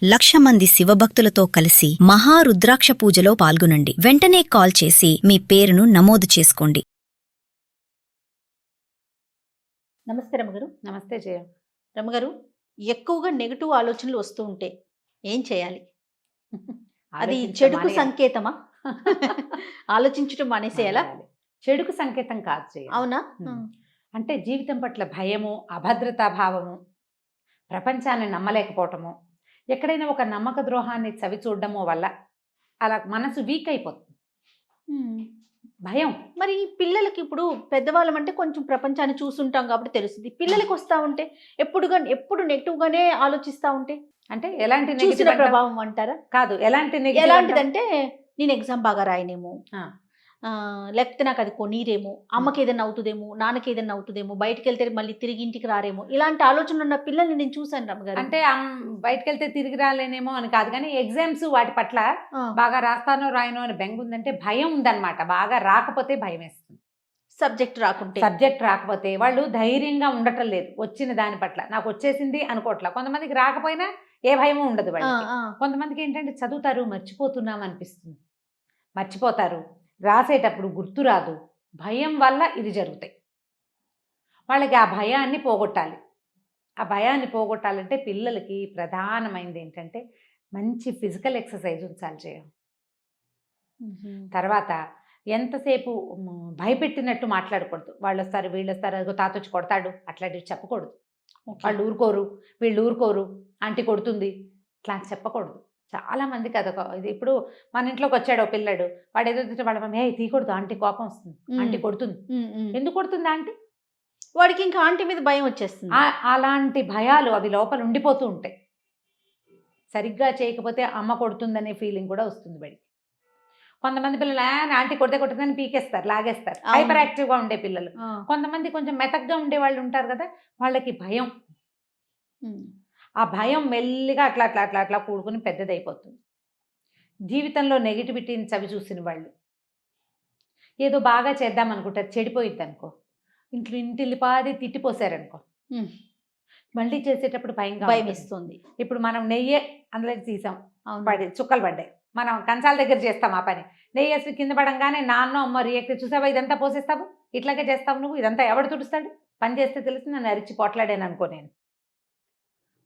1,00,000 మంది శివభక్తులతో కలిసి మహారుద్రాక్ష పూజలో పాల్గొనండి. వెంటనే కాల్ చేసి మీ పేరును నమోదు చేసుకోండి. నమస్తే రమగారు. నమస్తే జయ. రమగారు, ఎక్కువగా నెగటివ్ ఆలోచనలు వస్తూ ఉంటే ఏం చేయాలి? అది చెడుకు సంకేతమా? ఆలోచించడం మానేసేయాలా? చెడుకు సంకేతం కాదు జయ. అవునా? అంటే జీవితం పట్ల భయము, అభద్రతా భావము, ప్రపంచాన్ని నమ్మలేకపోవటము, ఎక్కడైనా ఒక నమ్మక ద్రోహాన్ని చవి చూడడము వల్ల అలా మనసు వీక్ అయిపోతుంది. భయం. మరి పిల్లలకి ఇప్పుడు పెద్దవాళ్ళం అంటే కొంచెం ప్రపంచాన్ని చూస్తుంటాం కాబట్టి తెలుస్తుంది. పిల్లలకి వస్తూ ఉంటే ఎప్పుడు నెగిటివ్ గానే ఆలోచిస్తూ ఉంటే అంటే ఎలాంటి చూసిన నెగటివ్ ప్రభావం అంటారా? కాదు, ఎలాంటిదంటే నేను ఎగ్జామ్ బాగా రాయనేమో, లేకపోతే నాకు అది కొనీరేమో, అమ్మకి ఏదైనా అవుతుందేమో, నాన్నకి ఏదైనా అవుతుందేమో, బయటకు వెళ్తే మళ్ళీ తిరిగి ఇంటికి రారేమో, ఇలాంటి ఆలోచనలు ఉన్న పిల్లల్ని నేను చూసాను రమ్మగారు. అంటే బయటకు వెళ్తే తిరిగి రాలేనేమో అని కాదు, కానీ ఎగ్జామ్స్ వాటి పట్ల బాగా రాస్తానో రాయనో అని బెంగ ఉందంటే భయం ఉందన్నమాట. బాగా రాకపోతే భయం వేస్తుంది. సబ్జెక్ట్ రాకపోతే వాళ్ళు ధైర్యంగా ఉండటం లేదు. వచ్చిన దాని పట్ల నాకు వచ్చేసింది అనుకోవట్లా. కొంతమందికి రాకపోయినా ఏ భయమూ ఉండదు వాళ్ళకి. కొంతమందికి ఏంటంటే చదువుతారు, మర్చిపోతున్నాం అనిపిస్తుంది, మర్చిపోతారు, రాసేటప్పుడు గుర్తురాదు. భయం వల్ల ఇది జరుగుతాయి. వాళ్ళకి ఆ భయాన్ని పోగొట్టాలి. ఆ భయాన్ని పోగొట్టాలంటే పిల్లలకి ప్రధానమైనది ఏంటంటే మంచి ఫిజికల్ ఎక్సర్సైజ్ ఉంచాలి చేయం. తర్వాత ఎంతసేపు భయపెట్టినట్టు మాట్లాడకూడదు. వాళ్ళు వస్తారు, వీళ్ళు వస్తారు, అదిగో తాత వచ్చి కొడతాడు, అట్లాంటివి చెప్పకూడదు. వాళ్ళు ఊరుకోరు, వీళ్ళు ఊరుకోరు, ఆంటీ కొడుతుంది, ఇట్లా చెప్పకూడదు. చాలా మందికి అదొక ఇది. ఇప్పుడు మన ఇంట్లోకి వచ్చాడు ఒక పిల్లాడు, వాడు ఏదో వాళ్ళ మమ్మీ తీయకూడదు, ఆంటీ కోపం వస్తుంది, ఆంటీ కొడుతుంది. ఎందుకు కొడుతుంది ఆంటీ? వాడికి ఇంకా ఆంటీ మీద భయం వచ్చేస్తుంది. అలాంటి భయాలు అవి లోపల ఉండిపోతూ ఉంటాయి. సరిగ్గా చేయకపోతే అమ్మ కొడుతుందనే ఫీలింగ్ కూడా వస్తుంది వాడికి. కొంతమంది పిల్లలు ఆంటీ కొడితే కొడుతుందని పీకేస్తారు, లాగేస్తారు, హైపర్ యాక్టివ్గా ఉండే పిల్లలు. కొంతమంది కొంచెం మెతగ్గా ఉండే వాళ్ళు ఉంటారు కదా, వాళ్ళకి భయం. ఆ భయం మెల్లిగా అట్లా అట్లా అట్లా అట్లా కూడుకుని పెద్దదైపోతుంది. జీవితంలో నెగిటివిటీని చవి చూసిన వాళ్ళు ఏదో బాగా చేద్దాం అనుకుంటారు, చెడిపోయిద్ది అనుకో, ఇంటిల్లిపాది తిట్టిపోసారనుకో, మళ్ళీ చేసేటప్పుడు భయం ఇస్తుంది. ఇప్పుడు మనం నెయ్యి అందులో తీసాం, చుక్కలు పడ్డాయి, మనం కంచాల దగ్గర చేస్తాం ఆ పని. నెయ్యి వేసి కింద పడంగానే నాన్న అమ్మ రియాక్ట్, చూసావా ఇదంతా పోసేస్తావు, ఇట్లాగే చేస్తావు నువ్వు, ఇదంతా ఎవడు తుడుస్తాడు, పని చేస్తే తెలిసి నన్ను అరిచి పోట్లాడాను అనుకో నేను.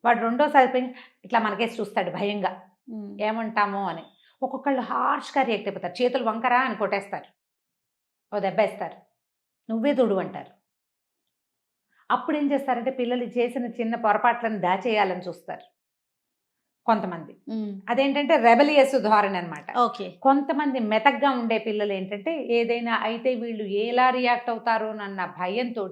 వాడు రెండోసారి ఇట్లా మనకేసి చూస్తాడు భయంగా, ఏమంటామో అని. ఒక్కొక్కళ్ళు హార్ష్గా రియాక్ట్ అయిపోతారు, చేతులు వంకరా అని కొట్టేస్తారు, ఓ దెబ్బేస్తారు, నువ్వే తోడు అంటారు. అప్పుడు ఏం చేస్తారంటే పిల్లలు చేసిన చిన్న పొరపాట్లను దాచేయాలని చూస్తారు కొంతమంది. అదేంటంటే రెబలియస్ ధోరణి అనమాట. కొంతమంది మెతగ్గా ఉండే పిల్లలు ఏంటంటే ఏదైనా అయితే వీళ్ళు ఎలా రియాక్ట్ అవుతారోనన్న భయంతో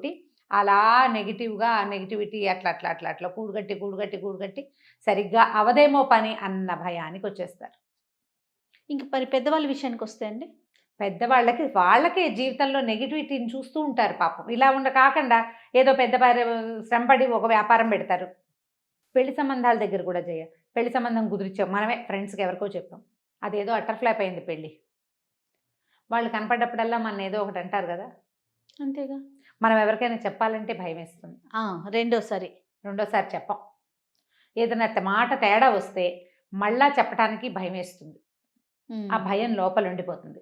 అలా నెగిటివిటీ అట్లా అట్లా అట్లా అట్లా కూడుగట్టి సరిగ్గా అవదేమో పని అన్న భయానికి వచ్చేస్తారు. ఇంక మరి పెద్దవాళ్ళ విషయానికి వస్తే అండి, వాళ్ళకి జీవితంలో నెగిటివిటీని చూస్తూ ఉంటారు పాపం. ఇలా కాకుండా ఏదో పెద్ద శ్రమపడి ఒక వ్యాపారం పెడతారు. పెళ్లి సంబంధాల దగ్గర కూడా పెళ్లి సంబంధం కుదిరిచాం, మనమే ఫ్రెండ్స్కి ఎవరికో చెప్పాం, అదేదో అటర్ ఫ్లాప్ అయింది పెళ్ళి. వాళ్ళు కనపడ్డప్పుడల్లా మన ఏదో ఒకటి అంటారు కదా, అంతేగా. మనం ఎవరికైనా చెప్పాలంటే భయం వేస్తుంది. రెండోసారి చెప్పం. ఏదైనా మాట తేడా వస్తే మళ్ళా చెప్పడానికి భయం వేస్తుంది. ఆ భయం లోపల ఉండిపోతుంది.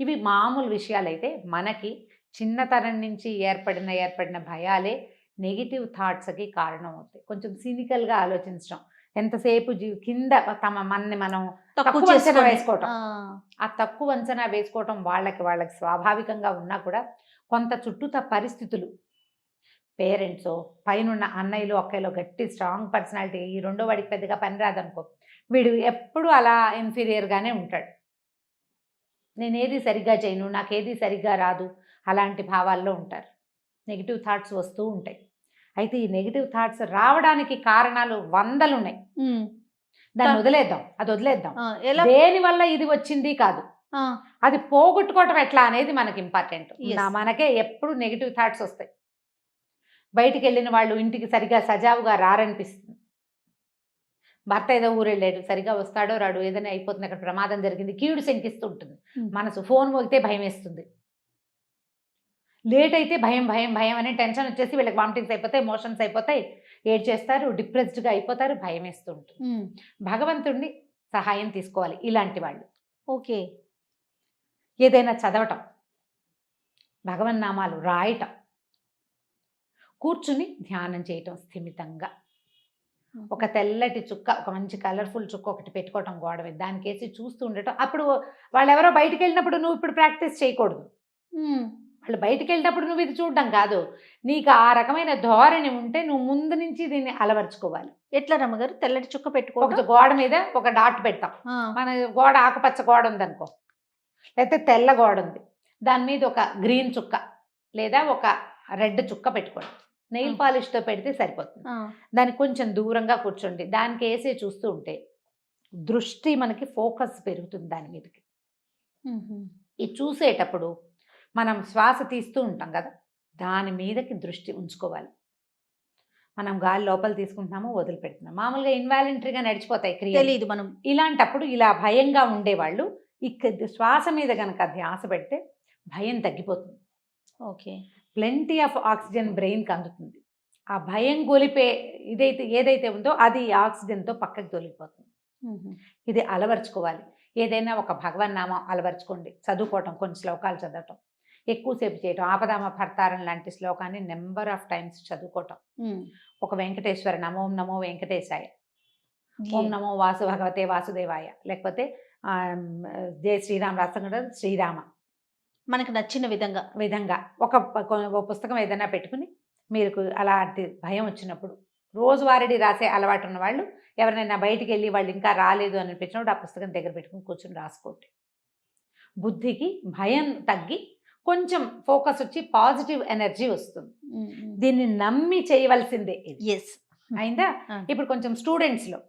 ఇవి మామూలు విషయాలైతే మనకి చిన్నతనం నుంచి ఏర్పడిన భయాలే నెగిటివ్ థాట్స్కి కారణం అవుతాయి. కొంచెం సినికల్గా ఆలోచించడం, ఎంతసేపు కింద మనని మనం తక్కువ అంచనా వేసుకోవటం. ఆ తక్కువ అంచనా వేసుకోవటం వాళ్ళకి స్వాభావికంగా ఉన్నా కూడా కొంత చుట్టూత పరిస్థితులు, పేరెంట్స్, పైనున్న అన్నయ్యలు అక్కయ్యలు గట్టి స్ట్రాంగ్ పర్సనాలిటీ, ఈ రెండో వాడికి పెద్దగా పని రాదనుకో, వీడు ఎప్పుడు అలా ఇన్ఫీరియర్గానే ఉంటాడు. నేనేది సరిగ్గా చేయను, నాకేది సరిగ్గా రాదు, అలాంటి భావాల్లో ఉంటారు. నెగిటివ్ థాట్స్ వస్తూ ఉంటాయి. అయితే ఈ నెగిటివ్ థాట్స్ రావడానికి కారణాలు 100 ఉన్నాయి. దాన్ని వదిలేద్దాం. దేనివల్ల ఇది వచ్చింది కాదు, అది పోగొట్టుకోవటం ఎట్లా అనేది మనకి ఇంపార్టెంట్. మనకే ఎప్పుడు నెగిటివ్ థాట్స్ వస్తాయి. బయటికి వెళ్ళిన వాళ్ళు ఇంటికి సరిగా సజావుగా రారనిపిస్తుంది. భర్త ఏదో ఊరెళ్ళాడు, సరిగా వస్తాడో రాడు, ఏదైనా అయిపోతుంది, అక్కడ ప్రమాదం జరిగింది, కీడు శంకిస్తూ ఉంటుంది మనసు. ఫోన్ మోగితే భయం వేస్తుంది, లేట్ అయితే భయం అని టెన్షన్ వచ్చేసి వీళ్ళకి వామిటింగ్స్ అయిపోతాయి, మోషన్స్ అయిపోతాయి, ఏడ్చేస్తారు, డిప్రెస్డ్గా అయిపోతారు, భయం వేస్తూ ఉంటుంది. భగవంతుడిని సహాయం తీసుకోవాలి ఇలాంటి వాళ్ళు. ఓకే. ఏదైనా చదవటం, భగవన్నామాలు రాయటం, కూర్చుని ధ్యానం చేయటం స్థిమితంగా. ఒక తెల్లటి చుక్క, ఒక మంచి కలర్ఫుల్ చుక్క ఒకటి పెట్టుకోవటం గోడ మీద, దానికేసి చూస్తూ ఉండటం. అప్పుడు వాళ్ళు ఎవరో బయటికి వెళ్ళినప్పుడు నువ్వు ఇప్పుడు ప్రాక్టీస్ చేయకూడదు. వాళ్ళు బయటికి వెళ్ళినప్పుడు నువ్వు ఇది చూడడం కాదు, నీకు ఆ రకమైన ధోరణి ఉంటే నువ్వు ముందు నుంచి దీన్ని అలవర్చుకోవాలి. ఎట్లా రమ్మగారు? తెల్లటి చుక్క ఒక పెట్టుకో, గోడ మీద ఒక డాట్ పెడతాం. మన గోడ ఆకుపచ్చ గోడ ఉందనుకో, లేకపోతే తెల్ల గోడ ఉంది, దాని మీద ఒక గ్రీన్ చుక్క లేదా ఒక రెడ్ చుక్క పెట్టుకోండి. నెయిల్ పాలిష్తో పెడితే సరిపోతుంది. దానికి కొంచెం దూరంగా కూర్చోండి, దానికి వేసే చూస్తూ ఉంటే దృష్టి మనకి ఫోకస్ పెరుగుతుంది దాని మీదకి. ఇది చూసేటప్పుడు మనం శ్వాస తీస్తూ ఉంటాం కదా, దాని మీదకి దృష్టి ఉంచుకోవాలి. మనం గాలి లోపల తీసుకుంటున్నాము, వదిలిపెడుతున్నాము. మామూలుగా ఇన్వాలంటరీగా నడిచిపోతాయి క్రియలు, తెలియదు మనం. ఇలాంటప్పుడు ఇలా భయంగా ఉండేవాళ్ళు ఇక్కడ శ్వాస మీద కనుక ధ్యాస పెడితే భయం తగ్గిపోతుంది. ఓకే. ప్లెంటీ ఆఫ్ ఆక్సిజన్ బ్రెయిన్కి అందుతుంది. ఆ భయం గొలిపే ఏదైతే ఉందో అది ఆక్సిజన్తో పక్కకి తొలిగిపోతుంది. ఇది అలవర్చుకోవాలి. ఏదైనా ఒక భగవన్నామం అలవర్చుకోండి, చదువుకోవటం, కొన్ని శ్లోకాలు చదవటం, ఎక్కువసేపు చేయటం. ఆపదామ భర్తారం లాంటి శ్లోకాన్ని నెంబర్ ఆఫ్ టైమ్స్ చదువుకోవటం. ఒక వెంకటేశ్వర నమో నమో వెంకటేశాయ, ఓం నమో వాసు భగవతే వాసుదేవాయ, లేకపోతే జయ శ్రీరామ రాసంగ శ్రీరామ, మనకు నచ్చిన విధంగా ఒక పుస్తకం ఏదైనా పెట్టుకుని మీరు అలాంటి భయం వచ్చినప్పుడు రోజువారీ రాసే అలవాటు ఉన్న వాళ్ళు ఎవరైనా బయటికి వెళ్ళి వాళ్ళు ఇంకా రాలేదు అని అనిపించినప్పుడు ఆ పుస్తకం దగ్గర పెట్టుకుని కూర్చొని రాసుకోండి. బుద్ధికి భయం తగ్గి కొంచెం ఫోకస్ వచ్చి పాజిటివ్ ఎనర్జీ వస్తుంది. దీన్ని నమ్మి చేయవలసిందే. అయిందా? ఇప్పుడు కొంచెం స్టూడెంట్స్లో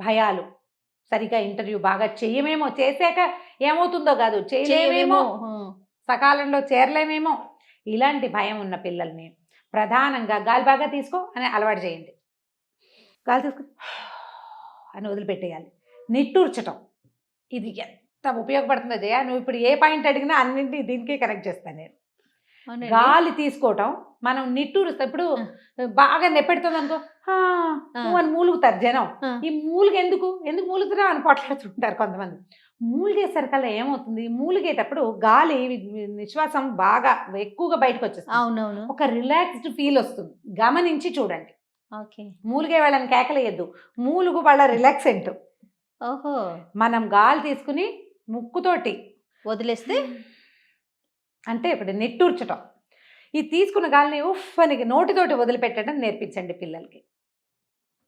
భయాలు, సరిగా ఇంటర్వ్యూ బాగా చెయ్యమేమో, చేశాక ఏమవుతుందో కాదు, చేయలేమేమో, సకాలంలో చేరలేమేమో, ఇలాంటి భయం ఉన్న పిల్లల్ని ప్రధానంగా గాలి బాగా తీసుకో అని అలవాటు చేయండి. గాలి తీసుకో అని వదిలిపెట్టేయాలి. నిట్టూర్చటం, ఇది ఎంత ఉపయోగపడుతుందో జయ, నువ్వు ఇప్పుడు ఏ పాయింట్ అడిగినా అన్నింటినీ దీనికే కరెక్ట్ చేస్తాను నేను. గాలి తీసుకోవటం, మనం నిట్టూరుస్తాం. ఇప్పుడు బాగా నెప్పెడుతుంది అనుకో, నువ్వు అని మూలుగుతారు జనం. ఈ మూలుగు ఎందుకు మూలుగుతురా అని పొట్లాడుతుంటారు కొంతమంది. మూలిగేసరికల్లా ఏమవుతుంది, మూలిగేటప్పుడు గాలి నిశ్వాసం బాగా ఎక్కువగా బయటకు వచ్చేస్తుంది. అవునవును. ఒక రిలాక్స్డ్ ఫీల్ వస్తుంది. గమనించి చూడండి. ఓకే. మూలిగే వాళ్ళని కేకలేయద్దు, మూలుగు వాళ్ళ రిలాక్సెంట్. ఓహో. మనం గాలి తీసుకుని ముక్కుతోటి వదిలేస్తే అంటే ఇప్పుడు నిట్టూర్చటం, ఈ తీసుకున్న గాలిని ఉఫ్ అని నోటితోటి వదిలిపెట్టడం నేర్పించండి పిల్లలకి.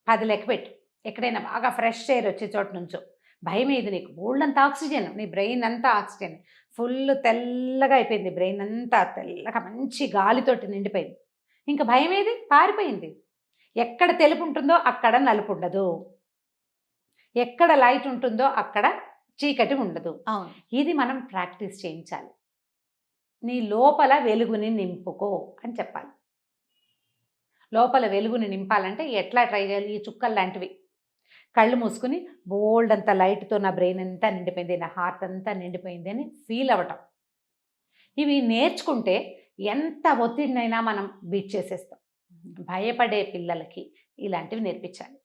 10 లెక్క పెట్టు. ఎక్కడైనా బాగా ఫ్రెష్ ఎయిర్ వచ్చే చోట నుంచో, భయం ఏది నీకు, బోల్డ్ ఆక్సిజన్, నీ బ్రెయిన్ అంతా ఆక్సిజన్, ఫుల్ తెల్లగా అయిపోయింది, బ్రెయిన్ అంతా తెల్లగా మంచి గాలితోటి నిండిపోయింది. ఇంకా భయం ఏది, పారిపోయింది. ఎక్కడ తెలుపు ఉంటుందో అక్కడ నలుపు ఉండదు, ఎక్కడ లైట్ ఉంటుందో అక్కడ చీకటి ఉండదు. ఇది మనం ప్రాక్టీస్ చేయించాలి. నీ లోపల వెలుగుని నింపుకో అని చెప్పాలి. లోపల వెలుగుని నింపాలంటే ఎట్లా ట్రై చేయాలి? ఈ చుక్కలు లాంటివి కళ్ళు మూసుకుని బోల్డ్ అంత లైట్తో నా బ్రెయిన్ అంతా నిండిపోయింది, నా హార్ట్ అంతా నిండిపోయింది అని ఫీల్ అవ్వటం. ఇవి నేర్చుకుంటే ఎంత ఒత్తిడినైనా మనం బీట్ చేసేస్తాం. భయపడే పిల్లలకి ఇలాంటివి నేర్పించాలి.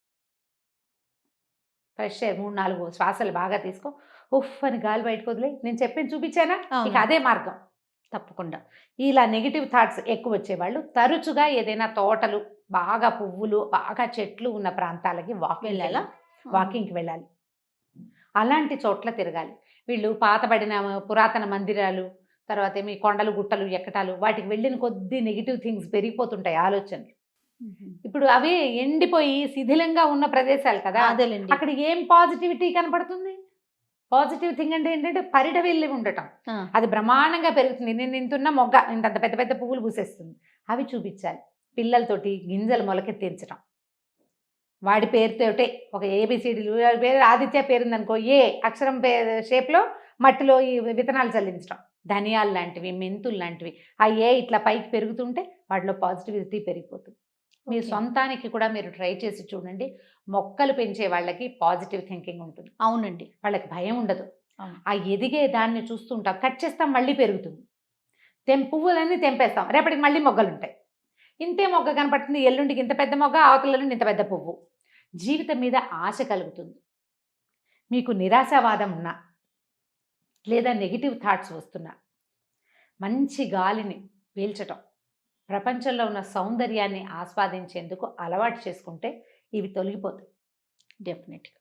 ఫ్రెష్ ఎయిర్ 3-4 శ్వాసలు బాగా తీసుకో, ఉఫ్ అని గాలి బయటకు వదిలే. నేను చెప్పింది చూపించానా? ఇక అదే మార్గం. తప్పకుండా ఇలా నెగిటివ్ థాట్స్ ఎక్కువ వచ్చేవాళ్ళు తరచుగా ఏదైనా తోటలు, బాగా పువ్వులు, బాగా చెట్లు ఉన్న ప్రాంతాలకి వాకింగ్కి వెళ్ళాలి. అలాంటి చోట్ల తిరగాలి. వీళ్ళు పాతబడిన పురాతన మందిరాలు, తర్వాత మీ కొండలు గుట్టలు ఎక్కటాలు, వాటికి వెళ్ళిన కొద్దీ నెగిటివ్ థింగ్స్ పెరిగిపోతుంటాయి, ఆలోచనలు. ఇప్పుడు అవి ఎండిపోయి శిథిలంగా ఉన్న ప్రదేశాలు కదా, అక్కడ ఏం పాజిటివిటీ కనపడుతుంది? పాజిటివ్ థింగ్ అంటే ఏంటంటే పరిడ వెళ్ళి ఉండటం. అది బ్రహ్మాండంగా పెరుగుతుంది. నేను ఇంతున్న మొగ్గ ఇంత పెద్ద పెద్ద పువ్వులు పూసేస్తుంది. అవి చూపించాలి. పిల్లలతోటి గింజలు మొలకెత్తించడం, వాడి పేరుతోటే ఒక ఏబిసిడీలు పేరు ఆదిత్య పేరుందనుకో, ఏ అక్షరం షేప్లో మట్టిలో ఈ విత్తనాలు చల్లించడం. ధనియాలు లాంటివి, మెంతులు లాంటివి, ఆ ఏ ఇట్లా పైకి పెరుగుతుంటే వాటిలో పాజిటివిటీ పెరిగిపోతుంది. మీరు సొంతానికి కూడా మీరు ట్రై చేసి చూడండి. మొక్కలు పెంచే వాళ్ళకి పాజిటివ్ థింకింగ్ ఉంటుంది. అవునండి. వాళ్ళకి భయం ఉండదు. ఆ ఎదిగే దాన్ని చూస్తుంటాం, కట్ చేస్తాం మళ్ళీ పెరుగుతుంది. పువ్వులన్నీ తెంపేస్తాం, రేపటికి మళ్ళీ మొగ్గలు ఉంటాయి. ఇంతే మొగ్గ కనపడుతుంది, ఎల్లుండికి ఇంత పెద్ద మొగ్గ, అవతల ఎల్లుండి ఇంత పెద్ద పువ్వు. జీవితం మీద ఆశ కలుగుతుంది. మీకు నిరాశావాదం ఉన్నా లేదా నెగిటివ్ థాట్స్ వస్తున్నా మంచి గాలిని పీల్చటం, ప్రపంచంలో ఉన్న సౌందర్యాన్ని ఆస్వాదించేందుకు అలవాటు చేసుకుంటే ఇవి తొలగిపోతాయి. డెఫినెట్గా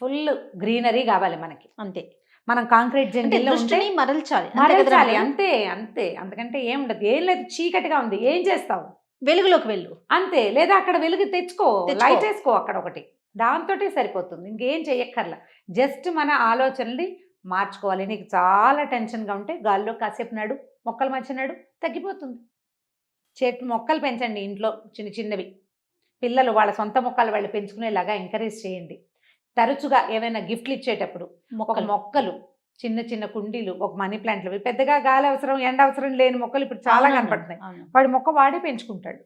ఫుల్ గ్రీనరీ కావాలి మనకి, అంతే. మనం కాంక్రీట్ జంగిల్లో ఉంటే దృష్టిని మరల్చాలి మరల్చాలి, అంతే అంతే. అంతకంటే ఏం ఉండదు. ఏం లేదు, చీకటిగా ఉంది, ఏం చేస్తావు? వెలుగులోకి వెళ్ళు, అంతే. లేదా అక్కడ వెలుగు తెచ్చుకో, తెచ్చుకో. లైట్ వేసుకో అక్కడ ఒకటి, దాంతోటే సరిపోతుంది. ఇంకేం చెయ్యక్కర్లా. జస్ట్ మన ఆలోచనల్ని మార్చుకోవాలి. నీకు చాలా టెన్షన్గా ఉంటే గాల్లో కాసేపు నడు, మొక్కల మధ్య నడు, తగ్గిపోతుంది. చెట్టు మొక్కలు పెంచండి ఇంట్లో, చిన్న చిన్నవి. పిల్లలు వాళ్ళ సొంత మొక్కలు వాళ్ళు పెంచుకునేలాగా ఎంకరేజ్ చేయండి. తరచుగా ఏమైనా గిఫ్ట్లు ఇచ్చేటప్పుడు ఒక మొక్కలు, చిన్న చిన్న కుండీలు, ఒక మనీ ప్లాంట్లు, పెద్దగా గాలి అవసరం, ఎండ అవసరం లేని మొక్కలు ఇప్పుడు చాలా కనపడుతున్నాయి. వాడి మొక్క వాడే పెంచుకుంటాడు.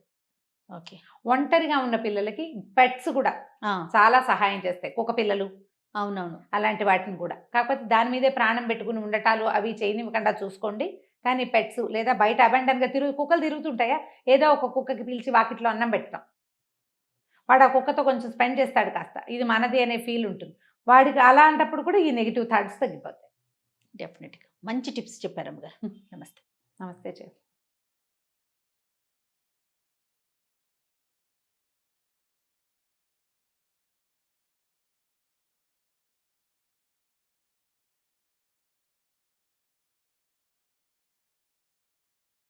ఓకే. ఒంటరిగా ఉన్న పిల్లలకి పెట్స్ కూడా చాలా సహాయం చేస్తాయి. కుక్క పిల్లలు, అవునవును, అలాంటి వాటిని కూడా. కాకపోతే దాని మీదే ప్రాణం పెట్టుకుని ఉండటాలు అవి చేయనివ్వకుండా చూసుకోండి. కానీ పెట్స్ లేదా బయట అబండన్గా కుక్కలు తిరుగుతుంటాయా, ఏదో ఒక కుక్కకి పిలిచి వాకిట్లో అన్నం పెట్టడం, వాడు ఆ కుక్కతో కొంచెం స్పెండ్ చేస్తాడు కాస్త, ఇది మనది అనే ఫీల్ ఉంటుంది వాడికి. అలాంటప్పుడు కూడా ఈ నెగిటివ్ థాట్స్ తగ్గిపోతాయి. డెఫినెట్గా మంచి టిప్స్ చెప్పారు అమ్మగారు. నమస్తే. నమస్తే.